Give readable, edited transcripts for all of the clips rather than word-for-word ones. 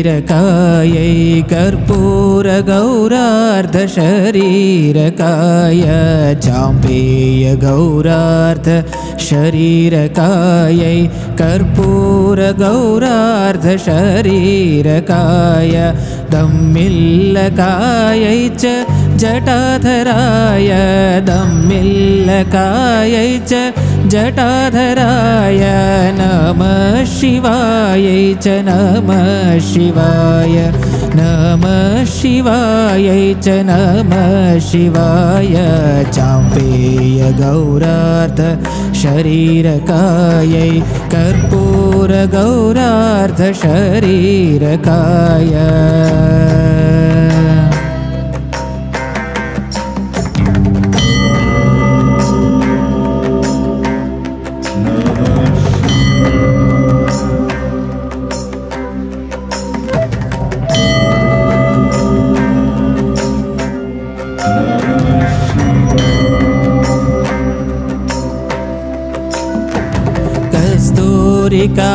शरीरकायै कर्पूरगौरार्ध शरीरकाय चाम्पेयगौरार्ध शरीरकायै कर्पूरगौरार्ध शरीरकाय दम्मिल्लकायै च जटाधराय दम्मिल्लकायै च जटाधराय नमः शिवायै च नमः शिवाय नमः शिवायै च नमः शिवाय चाम्पेयगौरार्ध शरीरकायै कर्पूरगौरार्ध शरीरकाय कस्तूरिका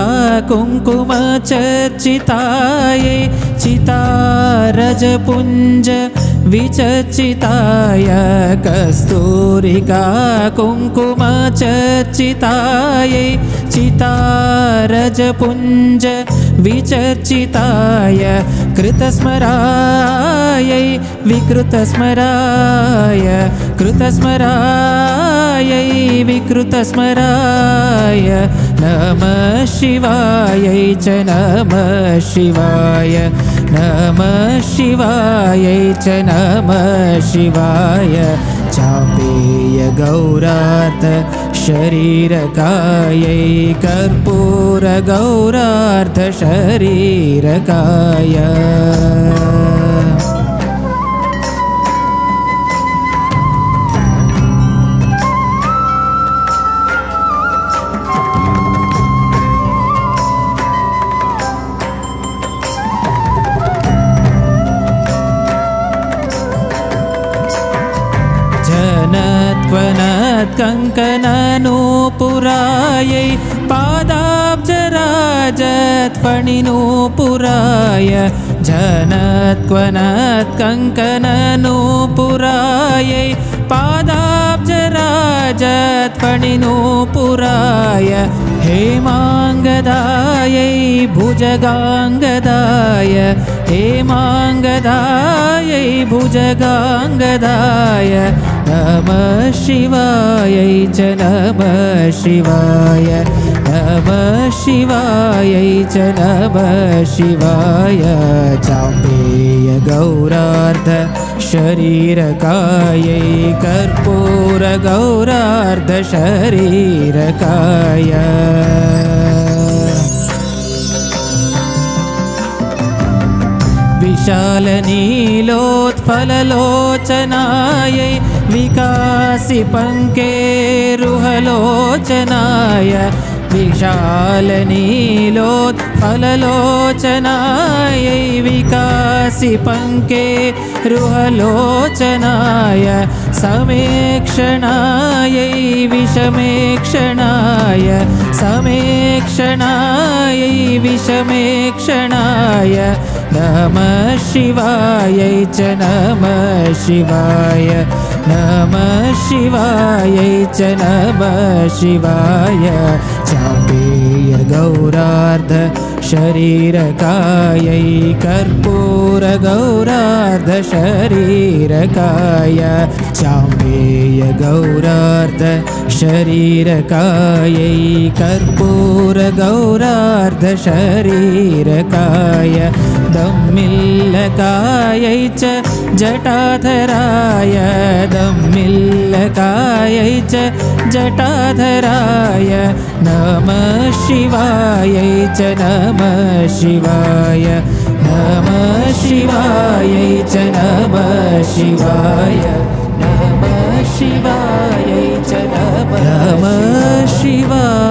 कुङ्कुम चर्चितायै चितारजपुञ्ज विचर्चिताय कस्तूरिका कुङ्कुम चर्चितायै चितारजपुञ्ज विचर्चिताय कृतस्मरायै विकृतस्मराय कृतस्मरायै विकृतस्मराय नमः शिवायै च नमः शिवाय नमः शिवायै च नमः शिवाय चाम्पेयगौरार्ध शरीरकायै कर्पूरगौरार्ध शरीरकाय कङ्कणनूपुरायै पादाब्जराजत्फणिनूपुराय जनत्वनत्कङ्कणनूपुरायै पादाब्जराजत्फणिनूपुराय हेमाङ्गदायै भुजगाङ्गदाय हेमाङ्गदायै भुजगाङ्गदाय नमः शिवायै च नमः शिवाय नमः शिवायै च नमः शिवाय चाम्पेयगौरार्ध शरीरकायै कर्पूरगौरार्ध शरीरकाय विशालनीलोत्फललोचनायै विकासिपङ्केरुहलोचनाय विशालनीलोत्फललोचनायै विकासिपङ्केरुहलोचनाय समेक्षणायै विषमेक्षणाय समेक्षणायै विषमेक्षणाय नमः शिवायै च नमः शिवाय नमः शिवायै च नमः शिवाय चाम्पेयगौरार्ध शरीरकायै कर्पूरगौरार्ध शरीरकाय चाम्पेयगौरार्ध शरीरकायै कर्पूरगौरार्ध शरीरकाय दम्मिल्लकायै च जटाधराय दम्मिल्लकायै च जटाधराय नमः शिवायै च नमः शिवाय नमः शिवायै च नमः शिवाय नमः शिवायै च नमः शिवाय